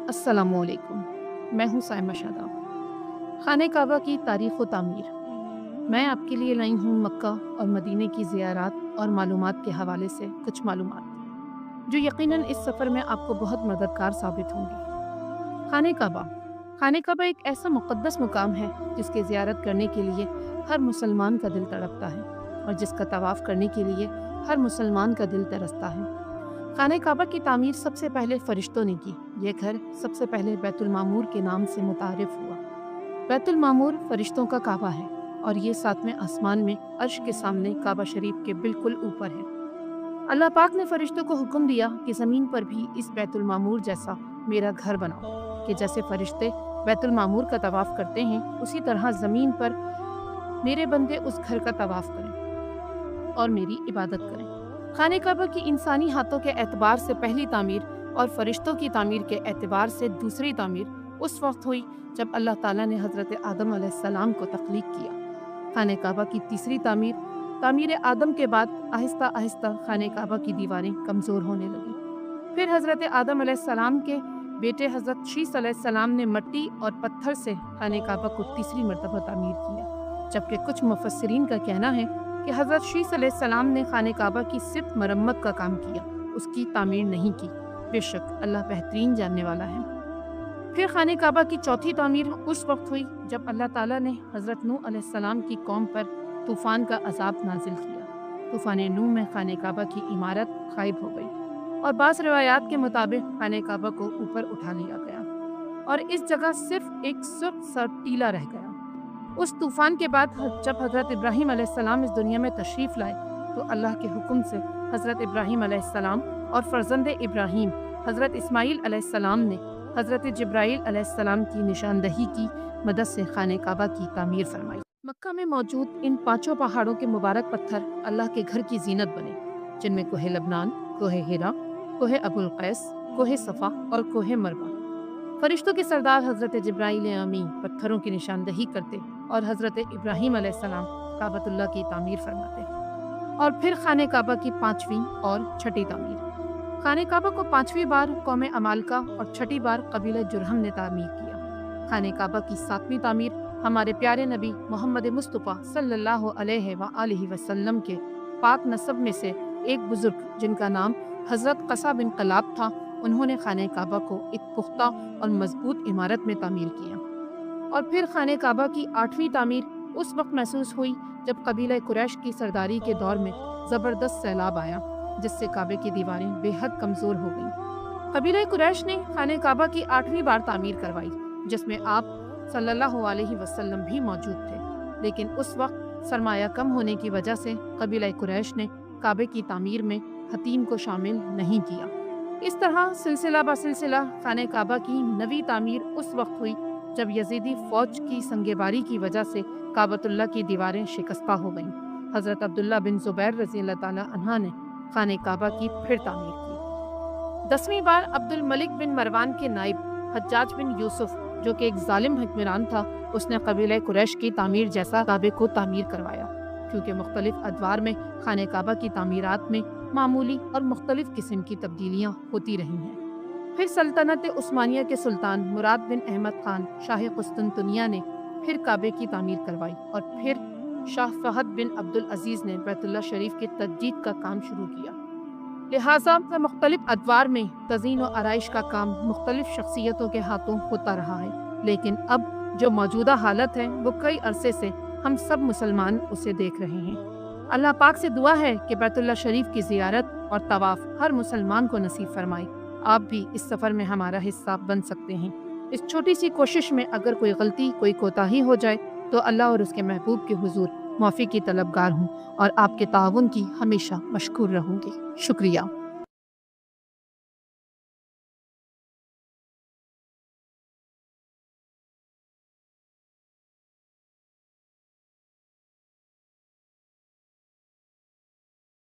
अस्सलाम वालेकुम। मैं हूँ साइमा शादाब। खाने काबा की तारीख़ व तामीर। मैं आपके लिए लाई हूँ मक्का और मदीने की ज़ियारात और मालूमात के हवाले से कुछ मालूमात जो यकीनन इस सफ़र में आपको बहुत मददगार साबित होंगी। खाने काबा एक ऐसा मुक़द्दस मुकाम है जिसकी ज़ियारत करने के लिए हर मुसलमान का दिल तड़पता है और जिसका तवाफ़ करने के लिए हर मुसलमान का दिल तरसता है। खाने काबा की तामीर सबसे पहले फरिश्तों ने की। ये घर सबसे पहले बैतुल मामूर के नाम से मुतारिफ हुआ। बैतुल मामूर फरिश्तों का काबा है और ये सातवें आसमान में अर्श के सामने काबा शरीफ के बिल्कुल ऊपर है। अल्लाह पाक ने फरिश्तों को हुक्म दिया कि ज़मीन पर भी इस बैतुल मामूर जैसा मेरा घर बनाओ, कि जैसे फरिश्ते बैतुल मामूर का तवाफ़ करते हैं उसी तरह ज़मीन पर मेरे बंदे उस घर का तवाफ़ करें और मेरी इबादत करें। खाने काबा की इंसानी हाथों के एतबार से पहली तामीर और फरिश्तों की तामीर के एतबार से दूसरी तामीर उस वक्त हुई जब अल्लाह ताला ने हज़रत आदम अलैहिस्सलाम को तख्लीक किया। खाने काबा की तीसरी तामीर आदम के बाद आहिस्ता आहिस्ता खाने काबा की दीवारें कमज़ोर होने लगी। फिर हज़रत आदम अलैहिस्सलाम के बेटे हज़रत शीस अलैहिस्सलाम ने मिट्टी और पत्थर से खाने काबा को तीसरी मरतबा तामीर किया, जबकि कुछ मुफस्सिरीन का कहना है कि हज़रत शीस अलैहिस्सलाम ने खाने काबा की सिर्फ मरम्मत का काम किया, उसकी तामीर नहीं की। बेशक अल्लाह बेहतरीन जानने वाला है। फिर खाने काबा की चौथी तामीर उस वक्त हुई जब अल्लाह ताला ने हज़रत नूह अलैहिस्सलाम की कौम पर तूफ़ान का अज़ाब नाजिल किया। तूफ़ान नूह में खाने काबा की इमारत गायब हो गई और बाज़ रिवायात के मुताबिक खाने काबा को ऊपर उठा लिया गया और इस जगह सिर्फ एक सुर्ख सा टीला रह गया। उस तूफ़ान के बाद जब हज़रत इब्राहीम अलैहिस्सलाम इस दुनिया में तशरीफ़ लाए तो अल्लाह के हुक्म से हज़रत इब्राहीम अलैहिस्सलाम और फ़र्ज़ंद इब्राहीम हज़रत इस्माईल अलैहिस्सलाम ने हज़रत जिब्राईल अलैहिस्सलाम की निशानदही की मदद से खाने काबा की तामीर फरमाई। मक्का में मौजूद इन पांचों पहाड़ों के मुबारक पत्थर अल्लाह के घर की जीनत बने, जिनमें कोहे लबनान, कोहे हिरा, कोहे अबुल कैस, कोहे सफ़ा और कोहे मरवा। फरिश्तों के सरदार हज़रत जिब्राईल अमीन पत्थरों की निशानदही करते और हज़रत इब्राहीम अलैहिस्सलाम काबतुल्लाह की तामीर फरमाते। और फिर खाने काबा की पाँचवीं और छठी तामीर। खाने काबा को पाँचवीं बार कौम अमालका और छठी बार कबीला जुरहम ने तामीर किया। खाने काबा की सातवीं तामीर हमारे प्यारे नबी मोहम्मद मुस्तफ़ा सल्लल्लाहु अलैहि वसल्लम के पाक नसब में से एक बुजुर्ग जिनका नाम हज़रत क़सा बिन क़लाब था, उन्होंने खाने काबा को एक पुख्ता और मजबूत इमारत में तामीर किया। और फिर खाने काबा की आठवीं तामीर उस वक्त महसूस हुई जब कबीला कुरैश की सरदारी के दौर में ज़बरदस्त सैलाब आया, जिससे काबे की दीवारें बेहद कमज़ोर हो गईं। कबीला कुरैश ने खाने काबा की आठवीं बार तामीर करवाई, जिसमें आप सल्लल्लाहु अलैहि वसल्लम भी मौजूद थे, लेकिन उस वक्त सरमाया कम होने की वजह से कबीला कुरैश ने काबे की तामीर में हतीम को शामिल नहीं किया। इस तरह सिलसिला ब सिलसिला खाने काबा की नवी तामीर उस वक्त हुई जब यजीदी फौज की संगेबारी की वजह से काबतुल्लाह की दीवारें शिकस्ता हो गईं। हज़रत अब्दुल्ला बिन ज़ुबैर रज़ी अल्लाह ताला अन्हा ने खाने काबा की फिर तामीर की। 10वीं बार अब्दुल मलिक बिन मरवान के नाइब हज्जाज बिन यूसुफ, जो कि एक जालिम हुक्मरान था, उसने कबीला कुरैश की तामीर जैसा काबे को तामीर करवाया। क्योंकि मुख्तलिफ अदवार में खाने काबा की तामीरात में मामूली और मुख्तलिफ किस्म की तब्दीलियाँ होती रही हैं। फिर सल्तनत उस्मानिया के सुल्तान मुराद बिन अहमद खान शाह कुस्तुनतुनिया ने फिर काबे की तामीर करवाई और फिर शाह फहद बिन अब्दुल अजीज़ ने बैतुल्लाह शरीफ की तजदीद का काम शुरू किया। लिहाजा मुख्तलिफ अदवार में तज़ीन व आराइश का काम मुख्तलिफ शख्सियतों के हाथों होता रहा है, लेकिन अब जो मौजूदा हालत है वो कई अरसे से हम सब मुसलमान उसे देख रहे हैं। अल्लाह पाक से दुआ है कि बैतुल्लाह शरीफ की ज़ियारत और तवाफ़ हर मुसलमान को नसीब फरमाए। आप भी इस सफ़र में हमारा हिस्सा बन सकते हैं। इस छोटी सी कोशिश में अगर कोई गलती, कोई कोताही हो जाए तो अल्लाह और उसके महबूब के हुजूर माफ़ी की तलबगार हूँ और आपके ताउन की हमेशा मशकूर रहूँगी। शुक्रिया।